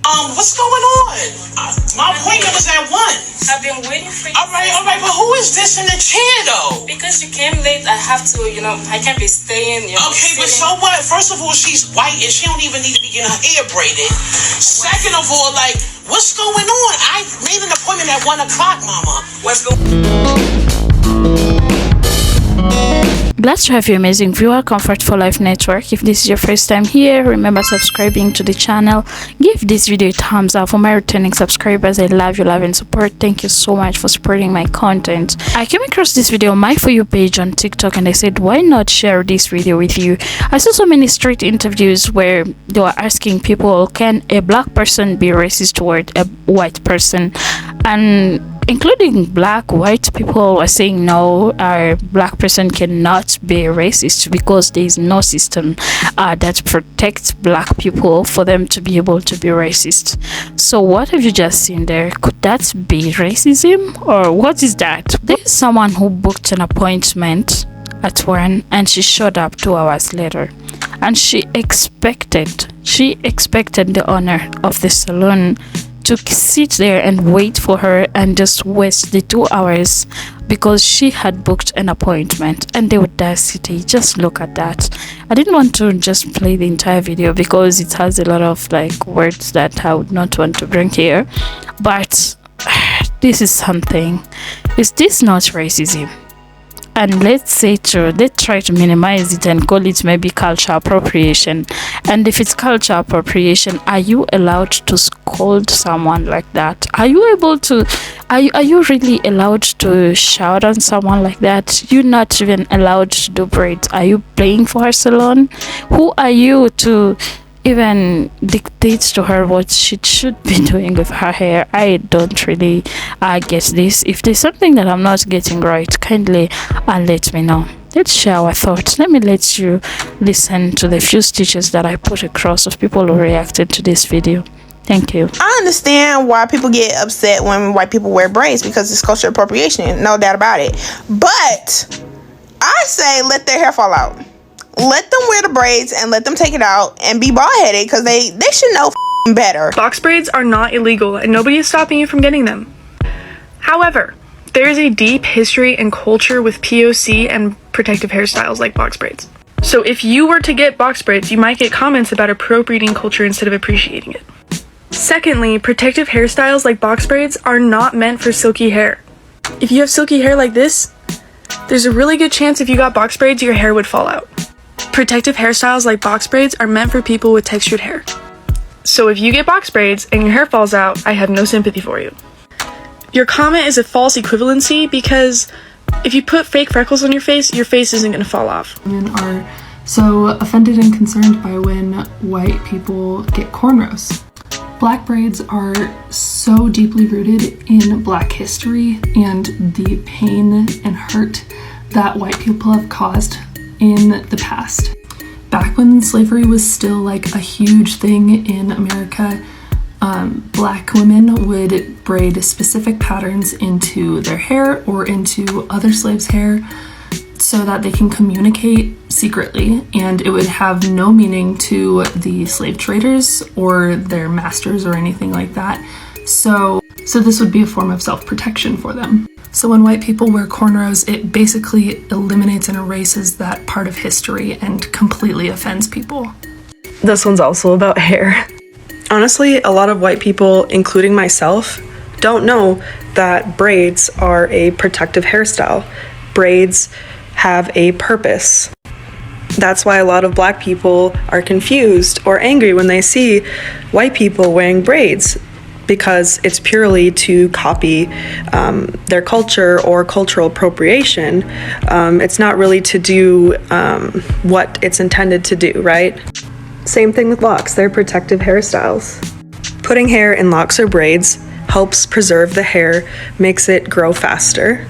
What's going on? My appointment was at 1. I've been waiting for you. All right, but who is this in the chair, though? Because you came late, I have to, I can't be staying. Okay, but so what? First of all, she's white and she don't even need to be getting her hair braided. Second of all, like, what's going on? I made an appointment at 1 o'clock, Mama. What's going on? Glad to have you, amazing viewer. Comfort for Life Network. If this is your first time here, remember subscribing to the channel. Give this video a thumbs up. For my returning subscribers, I love your love and support. Thank you so much for supporting my content. I came across this video on my For You page on TikTok and I said, why not share this video with you? I saw so many street interviews where they were asking people, can a black person be racist toward a white person? And including black, white people are saying no, a black person cannot be racist because there is no system that protects black people for them to be able to be racist. So what have you just seen there? Could that be racism, or what is that? There is someone who booked an appointment at 1 and she showed up 2 hours later, and she expected the owner of the salon to sit there and wait for her and just waste the 2 hours because she had booked an appointment. And the audacity, just look at that. I didn't want to just play the entire video because it has a lot of like words that I would not want to bring here, but this is something. Is this not racism? And let's try to minimize it and call it maybe culture appropriation. And if it's culture appropriation, are you allowed to scold someone like that? Are you able to, are you really allowed to shout on someone like that? You're not even allowed to do braids. Are you paying for her salon? Who are you to even dictates to her what she should be doing with her hair? I don't really get this. If there's something that I'm not getting right, kindly let me know. Let's share our thoughts. Let me let you listen to the few stitches that I put across of people who reacted to this video. Thank you. I understand why people get upset when white people wear braids because it's cultural appropriation, no doubt about it. But I say let their hair fall out. Let them wear the braids and let them take it out and be bald-headed because they should know better. Box braids are not illegal and nobody is stopping you from getting them. However, there is a deep history and culture with POC and protective hairstyles like box braids. So if you were to get box braids, you might get comments about appropriating culture instead of appreciating it. Secondly, protective hairstyles like box braids are not meant for silky hair. If you have silky hair like this, there's a really good chance if you got box braids, your hair would fall out. Protective hairstyles like box braids are meant for people with textured hair. So if you get box braids and your hair falls out, I have no sympathy for you. Your comment is a false equivalency because if you put fake freckles on your face isn't going to fall off. Women are so offended and concerned by when white people get cornrows. Black braids are so deeply rooted in Black history and the pain and hurt that white people have caused in the past. Back when slavery was still like a huge thing in America, Black women would braid specific patterns into their hair or into other slaves' hair so that they can communicate secretly, and it would have no meaning to the slave traders or their masters or anything like that. So this would be a form of self-protection for them. So when white people wear cornrows, it basically eliminates and erases that part of history and completely offends people. This one's also about hair. Honestly, a lot of white people, including myself, don't know that braids are a protective hairstyle. Braids have a purpose. That's why a lot of Black people are confused or angry when they see white people wearing braids, because it's purely to copy their culture or cultural appropriation. It's not really to do what it's intended to do, right? Same thing with locks, they're protective hairstyles. Putting hair in locks or braids helps preserve the hair, makes it grow faster.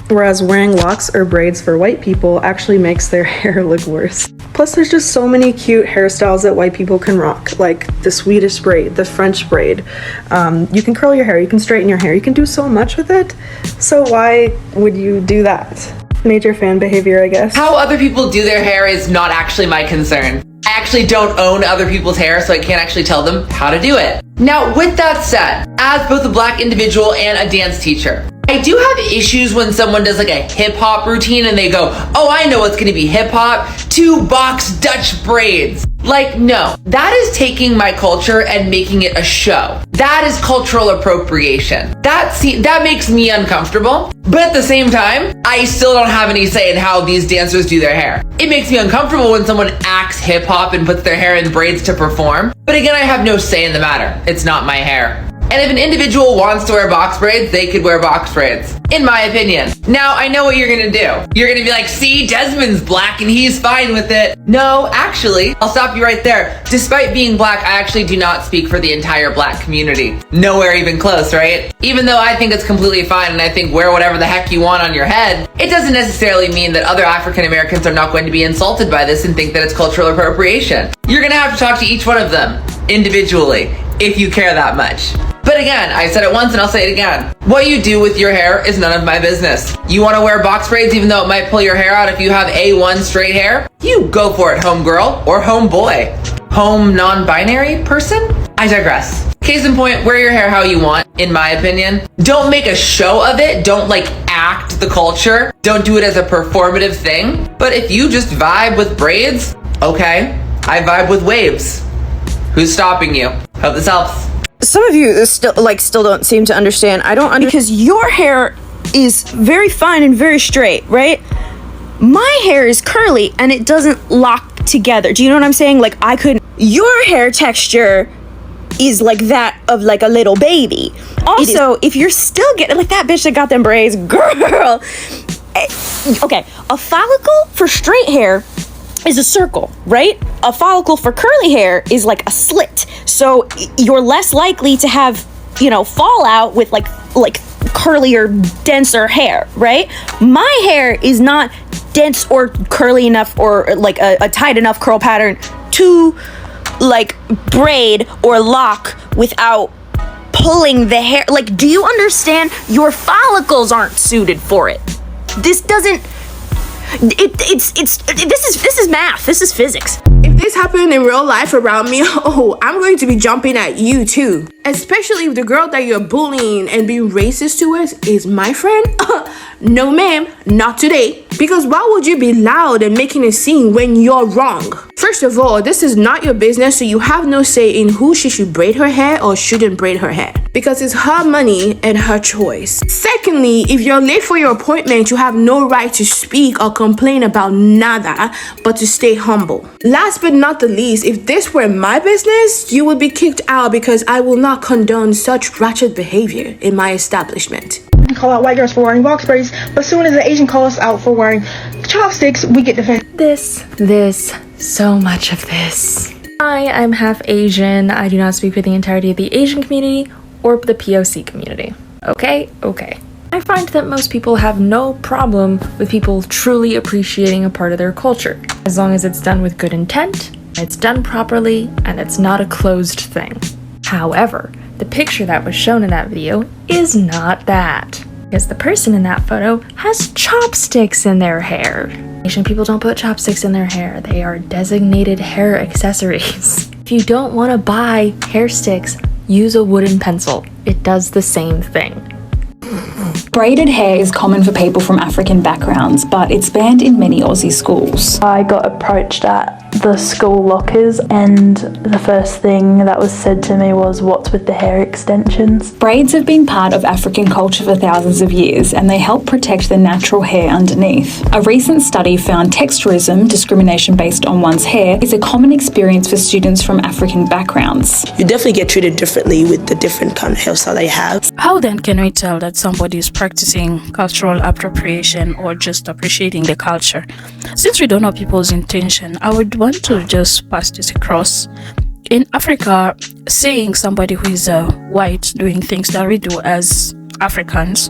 Whereas wearing locks or braids for white people actually makes their hair look worse. Plus, there's just so many cute hairstyles that white people can rock, like the Swedish braid, the French braid. You can curl your hair, you can straighten your hair, you can do so much with it. So why would you do that? Major fan behavior, I guess. How other people do their hair is not actually my concern. I actually don't own other people's hair, so I can't actually tell them how to do it. Now, with that said, as both a black individual and a dance teacher, I do have issues when someone does like a hip hop routine and they go, oh, I know it's gonna be hip hop, 2 box Dutch braids. Like, no, that is taking my culture and making it a show. That is cultural appropriation. That makes me uncomfortable. But at the same time, I still don't have any say in how these dancers do their hair. It makes me uncomfortable when someone acts hip hop and puts their hair in braids to perform. But again, I have no say in the matter. It's not my hair. And if an individual wants to wear box braids, they could wear box braids, in my opinion. Now, I know what you're gonna do. You're gonna be like, see, Desmond's black and he's fine with it. No, actually, I'll stop you right there. Despite being black, I actually do not speak for the entire black community. Nowhere even close, right? Even though I think it's completely fine and I think wear whatever the heck you want on your head, it doesn't necessarily mean that other African Americans are not going to be insulted by this and think that it's cultural appropriation. You're gonna have to talk to each one of them individually if you care that much. But again, I said it once and I'll say it again. What you do with your hair is none of my business. You want to wear box braids even though it might pull your hair out if you have A1 straight hair? You go for it, home girl or home boy. Home non-binary person? I digress. Case in point, wear your hair how you want, in my opinion. Don't make a show of it. Don't like act the culture. Don't do it as a performative thing. But if you just vibe with braids, okay, I vibe with waves. Who's stopping you? Hope this helps. Some of you still don't seem to understand. I don't understand because your hair is very fine and very straight, right? My hair is curly and it doesn't lock together. Do you know what I'm saying? Like your hair texture is like that of like a little baby. Also, if you're still getting like that bitch that got them braids, girl. Okay, a follicle for straight hair is a circle, right? A follicle for curly hair is like a slit. So you're less likely to have, fallout with like curlier, denser hair, right? My hair is not dense or curly enough or like a tight enough curl pattern to like braid or lock without pulling the hair. Like, do you understand? Your follicles aren't suited for it. This doesn't. This is math. This is physics. If this happened in real life around me, I'm going to be jumping at you too. Especially if the girl that you're bullying and being racist towards is my friend. No ma'am, not today. Because why would you be loud and making a scene when you're wrong? First of all, this is not your business, so you have no say in who she should braid her hair or shouldn't braid her hair. Because it's her money and her choice. Secondly, if you're late for your appointment, you have no right to speak or complain about nada, but to stay humble. Last but not the least, if this were my business, you would be kicked out because I will not condone such ratchet behavior in my establishment. We call out white girls for wearing box braids, but as soon as an Asian calls us out for wearing chopsticks, we get defended. So much of this. I'm half Asian. I do not speak for the entirety of the Asian community or the POC community. Okay. I find that most people have no problem with people truly appreciating a part of their culture, as long as it's done with good intent, it's done properly, and it's not a closed thing. However, the picture that was shown in that video is not that, because the person in that photo has chopsticks in their hair. Asian people don't put chopsticks in their hair. They are designated hair accessories. If you don't want to buy hair sticks, use a wooden pencil. It does the same thing. Braided hair is common for people from African backgrounds, but it's banned in many Aussie schools. I got approached at the school lockers and the first thing that was said to me was, "What's with the hair extensions?" Braids have been part of African culture for thousands of years, and they help protect the natural hair underneath. A recent study found texturism, discrimination based on one's hair, is a common experience for students from African backgrounds. You definitely get treated differently with the different kind of hairstyle that you have. How then can we tell that somebody is practicing cultural appropriation or just appreciating the culture? Since we don't know people's intention, I would want to just pass this across. In Africa, seeing somebody who is white doing things that we do as Africans,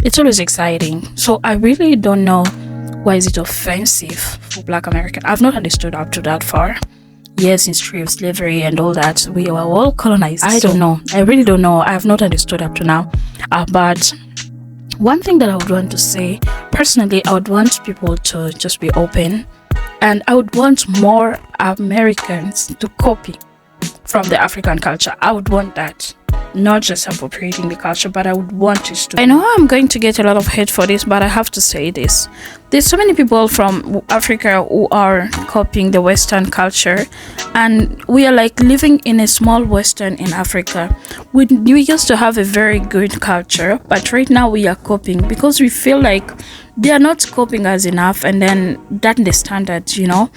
it's always exciting. So I really don't know why is it offensive for Black American. I've not understood up to that far. Yes, history of slavery and all that, we were all colonized. I don't know. I really don't know. I have not understood up to now. But one thing that I would want to say, personally, I would want people to just be open And I would want more Americans to copy from the African culture. I would want that. Not just appropriating the culture, but I would want us to. I know I'm going to get a lot of hate for this, but I have to say this. There's so many people from Africa who are copying the Western culture, and we are like living in a small Western in Africa. We used to have a very good culture, but right now we are copying because we feel like they are not copying us enough, and then that's the standard, you know.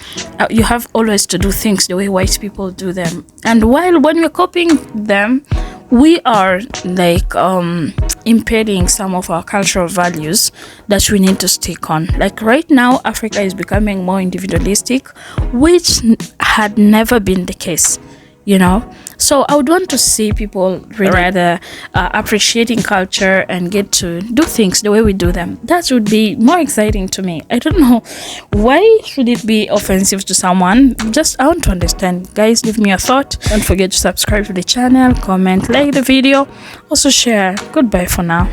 You have always to do things the way white people do them, and when we're copying them, we are like impeding some of our cultural values that we need to stick on. Like right now, Africa is becoming more individualistic, which had never been the case, you know. So I would want to see people rather appreciating culture and get to do things the way we do them. That would be more exciting to me. I don't know why should it be offensive to someone. I want to understand. Guys, leave me a thought. Don't forget to subscribe to the channel, comment, like the video, also share. Goodbye for now.